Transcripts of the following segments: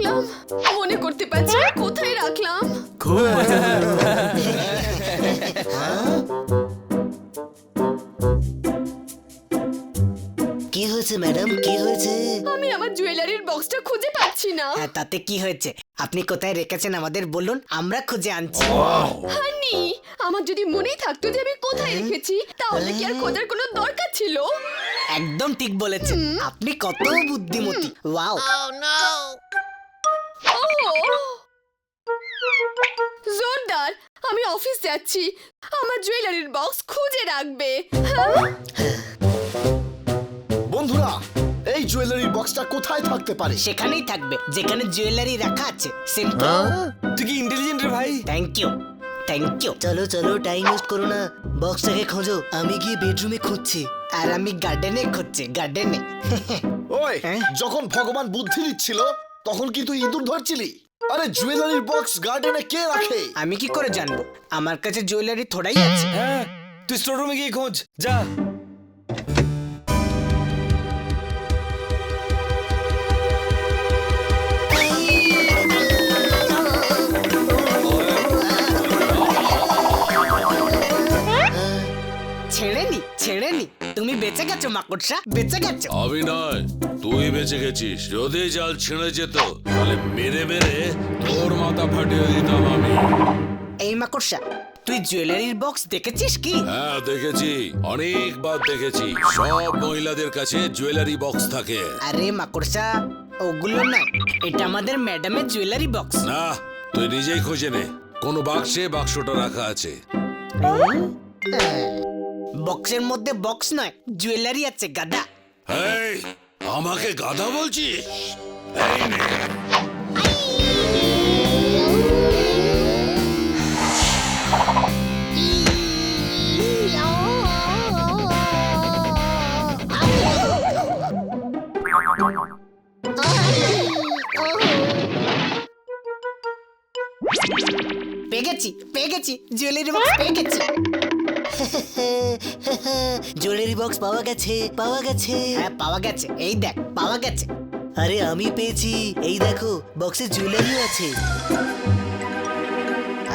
রাখলাম মনে করতে পারছি না কোথায় রাখলাম। খুব মজা। কি হয়েছে ম্যাডাম, কি হয়েছে? আমি আমার জুয়েলারির বক্সটা খুঁজে পাচ্ছি না। হ্যাঁ, তাতে কি হয়েছে? আপনি কোথায় রেখেছেন আমাদের বলুন, আমরা খুঁজে আনছি। হানি, আমার যদি মনেই থাকতো যে আমি কোথায় রেখেছি তাহলে কি আর খোঁজার কোনো দরকার ছিল? একদম ঠিক বলেছেন, আপনি কত বুদ্ধিমতী। ওয়াও। জোরদার, আমি অফিস যাচ্ছি, আমার জুয়েলারির বক্স খুঁজে রাখবে। হ্যাঁ? বন্ধুরা, এই জুয়েলারি বক্সটা কোথায় থাকতে পারে? সেখানেই থাকবে যেখানে জুয়েলারি রাখা আছে। সিম্পল। তুই কি ইন্টেলিজেন্ট রে ভাই? Thank you, thank you. চলো চলো, টাইম ওয়েস্ট করো না, বক্সটাকে খোঁজো। আমি গিয়ে বেডরুমে খুঁজছি। আর আমি গার্ডেনে খুঁজছি, গার্ডেনে। ওই, হ্যাঁ? যখন ভগবান বুদ্ধি দিচ্ছিল তখন কি তুই ইঁদুর ধরছিলি? আরে জুয়েলারি বক্স গার্ডেনে কে রাখে? আমি কি করে জানবো? আমার কাছে জুয়েলারি থোড়াই আছে। হ্যাঁ, তুই স্টোর রুমে গিয়ে খোঁজ যা। ছেড়েনি, ছেড়েনি। তুমি বেঁচে গেছো মাকড়সা, বেঁচে গেছো। আমি নয়, তুই বেঁচে গেছিস। যদি জাল ছিঁড়ে যেত তাহলে মেরে মেরে তোর মাথা ফাটিয়ে দিতাম আমি। এই মাকড়সা, তুই জুয়েলারির বক্স দেখেছিস কি? হ্যাঁ দেখেছি, অনেকবার দেখেছি। সব মহিলাদের কাছে জুয়েলারি বক্স থাকে। আরে মাকড়সা, ওগুলো না, এটা আমাদের ম্যাডামের জুয়েলারি বক্স। না, তুই নিজেই খুঁজে নে। কোন বাক্সে বাক্সটা রাখা আছে। বক্সের মধ্যে বক্স নয়, জুয়েলারি আছে গাদা। এই, আমাকে গাধা বলছিস? এই নে। পেয়ে গেছি জুয়েলারি বক্স পেয়ে গেছি। জুয়েলারি বক্স পাওয়া গেছে, পাওয়া গেছে। হ্যাঁ, পাওয়া গেছে, এই দেখ, পাওয়া গেছে। আরে আমি পেয়েছি, এই দেখো, বক্সে জুয়েলারিও আছে।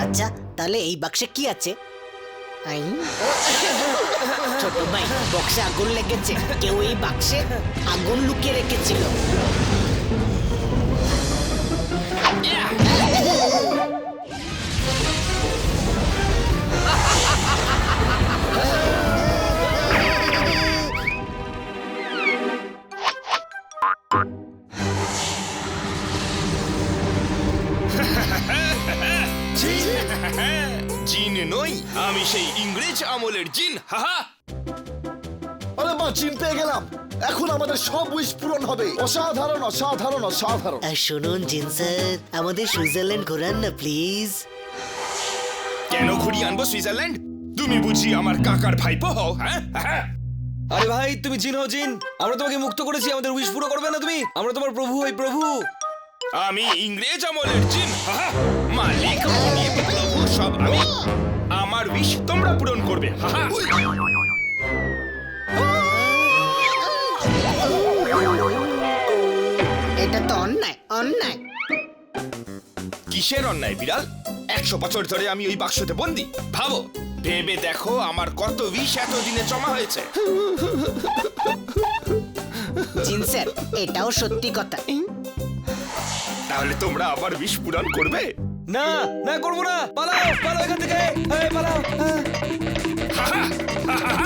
আচ্ছা, তাহলে এই বাক্সে কি আছে? ছোট ভাই, বক্সে আগুন লেগেছে। কেউ এই বাক্সে আগুন লুকিয়ে রেখেছিল। জিন নই, আমি সেই ইংরেজ আমলের জিন। হাহা। আরে মা, চিন পেয়ে গেলাম। এখন আমাদের সব উইশ পূরণ হবে। অসাধারণ, অসাধারণ, অসাধারণ। আর শুনুন জিন স্যার, আমাদের সুইজারল্যান্ড ঘোরান না প্লিজ। কেন ঘুরিয়ে আনবো সুইজারল্যান্ড? তুমি বুঝি আমার কাকার ভাইপো হও? হ্যাঁ হ্যাঁ। আরে ভাই, তুমি জিন হও জিন। আমরা তোমাকে মুক্ত করেছি, আমাদের উইশ পুরো করবে না তুমি? আমরা তোমার প্রভু হই, প্রভু। আমি ইংরেজ আমলের জিন। হাহা। মালিক, মনিব, প্রভু সব আমি। আমার উইশ তোমরা পূরণ করবে। হাহা। এটা তো অন্যায়, অন্যায়। কিসের অন্যায় বিড়াল? 100 বছর ধরে আমি ওই বাক্সতে বন্দি। ভাবো, ভেবে দেখো আমার কত উইশ এতদিনে জমা হয়েছে। জিন স্যার, এটাও সত্যি কথা। তাহলে তোমরা আবার উইশ পূরণ করবে? না না, করবো না। পালাও, পালাও এখান থেকে। এই, পালাও। হাহা। হাহা।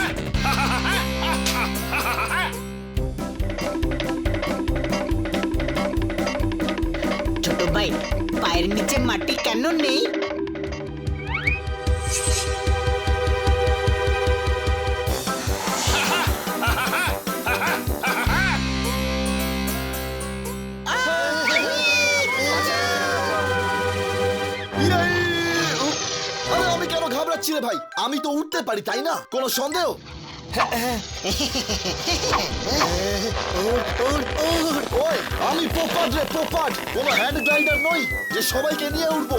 ছোট ভাই, পায়ের নিচে মাটি কেন নেই? ইয়ে! আরে আমি কেন ঘাবড়াচ্ছি রে ভাই? আমি তো উঠতে পারি, তাই না? কোনো সন্দেহ? ওই, আমি পোপাট রে, পোপাট। কোনো হ্যান্ড গ্লাইডার নই যে সবাইকে নিয়ে উঠবো।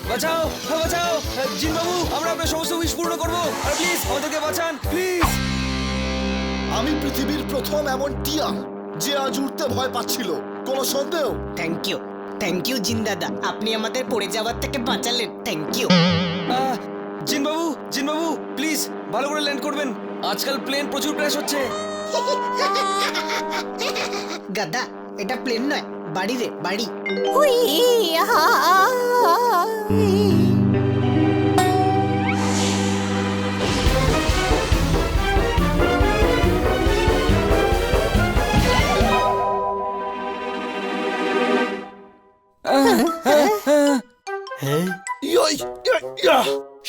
বাঁচাও, বাঁচাও। জিন বাবু, আমরা আপনার সমস্ত উইশ পূর্ণ করবো। আর প্লিজ আমাদেরকে বাঁচান, প্লিজ। আমি পৃথিবীর প্রথম এমন টিয়া যে আজ উঠতে ভয় পাচ্ছিল। কোনো সন্দেহ? থ্যাংক ইউ, থ্যাংক ইউ জিন দাদা, আপনি আমাদের পড়ে যাওয়ার থেকে বাঁচালেন। Thank you. জিনবাবু প্লিজ ভালো করে ল্যান্ড করবেন, আজকাল প্লেন প্রচুর ক্র্যাশ হচ্ছে। গাদা, এটা প্লেন নয়, বাড়ি রে বাড়ি।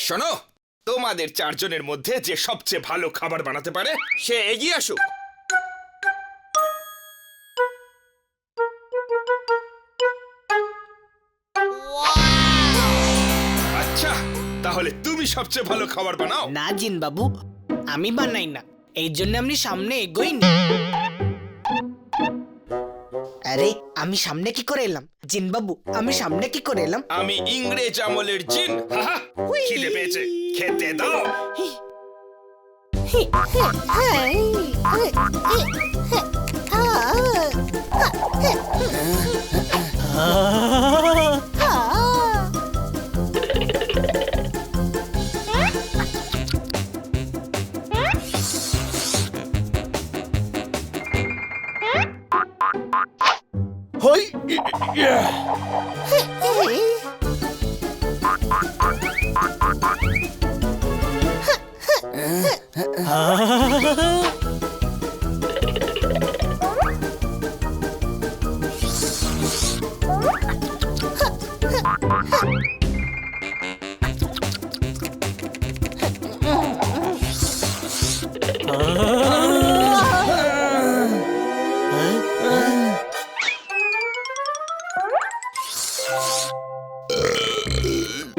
শোনো, তোমাদের চারজনের মধ্যে যে সবচেয়ে ভালো খাবার বানাতে পারে সে এগিয়ে আসুক। আচ্ছা, তাহলে তুমি সবচেয়ে ভালো খাবার বানাও। না জিন বাবু, আমি বানাই না, এই জন্য আপনি সামনে এগোই না। আরে আমি সামনে কি করে এলাম জিন বাবু, আমি সামনে কি করে এলাম? আমি ইংরেজ আমলের জিন। হাহা, খিদে পেয়েছে, খেতে দাও। হই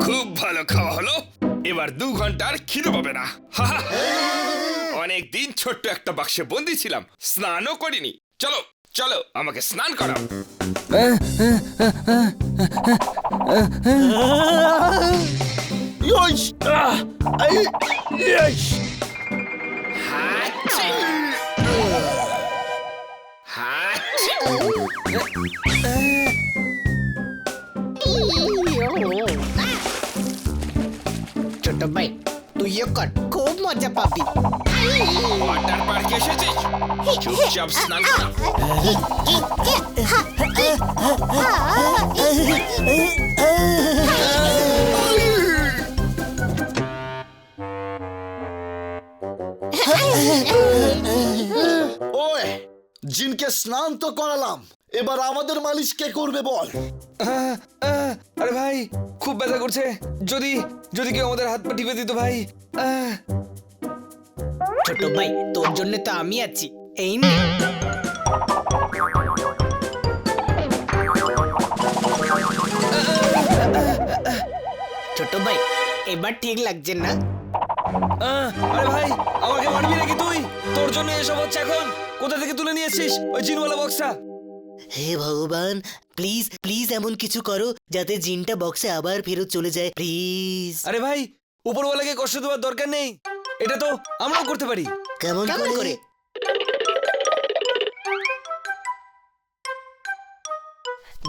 খুব ভালো খাওয়া হলো, এবার 2 ঘন্টার খিদে পাবে না। হাহা, অনেকদিন ছোট্ট একটা বাক্সে বন্দি ছিলাম, স্নানও করিনি। চলো চলো, আমাকে স্নান করাও। ইয়শ এই ইয়শ হাঁচি। হাঁচি। ছোট ভাই, তুইও কর, খুব মজা পাবি। ওয়াটার পার্কে এসেছিস, চুপচাপ স্নান কর। ওই জিনকে স্নান তো করালাম, এবার আমাদের মালিশ কে করবে বল? আরে ভাই খুব ব্যথা করছে, যদি যদি কেউ আমাদের হাত পা টিপে দিত ভাই। ছোট ভাই, তোর জন্য তো আমি আছি, এই নে। ছোট ভাই, এবার ঠিক লাগছে না? আরে ভাই আমাকে মারবি নাকি তুই? তোর জন্য এসব হচ্ছে এখন। কোথা থেকে তুলে নিয়েছিস ওই জিনওয়ালা বক্সটা? হে ভগবান, প্লিজ প্লিজ এমন কিছু করো যাতে জিনটা বক্সে আবার ফেরত চলে যায়, প্লিজ। আরে ভাই উপরওয়ালাকে কষ্ট দেওয়ার দরকার নেই, এটা তো আমরাও করতে পারি। কেমন করে?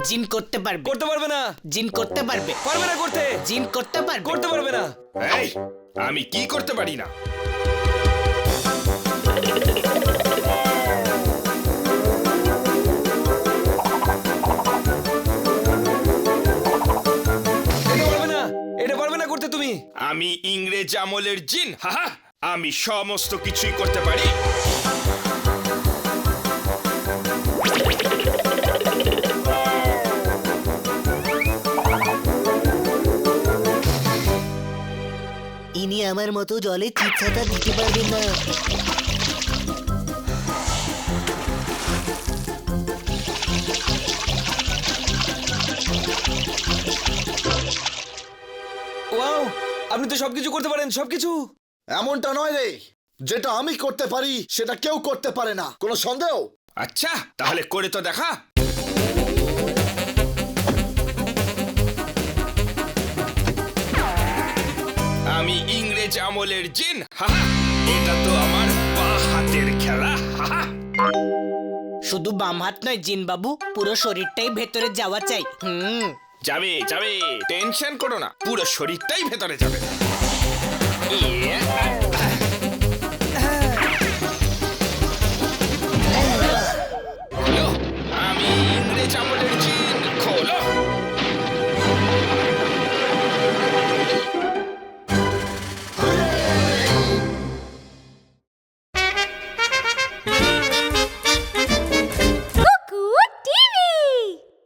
জিন করতে পারবে। করতে পারবে না। জিন করতে পারবে। পারবে না করতে। জিন করতে পারবে। করতে পারবে না। এই, আমি কি করতে পারি না? এটা পারবে না, এটা পারবে না করতে তুমি। আমি ইংরেজ আমলের জিন। হাহা, আমি সমস্ত কিছুই করতে পারি। ইনি আমার মতো জলে চিৎসাটা দিতে পারবেন না। ওয়াও, আপনি তো সবকিছু করতে পারেন, সবকিছু। এমনটা নয় রে, যেটা আমি করতে পারি সেটা কেউ করতে পারে না, কোনো সন্দেহ? আচ্ছা, তাহলে করে তো দেখা। আমি ইংরেজ আমলের জিন। হাহা, এটা তো আমার বা হাতের খেলা। হাহা, শুধু বাম হাত নয় জিন বাবু, পুরো শরীরটাই ভেতরে যাওয়া চাই। যাবে যাবে, টেনশন করো না, পুরো শরীরটাই ভেতরে যাবে। ইয়ে,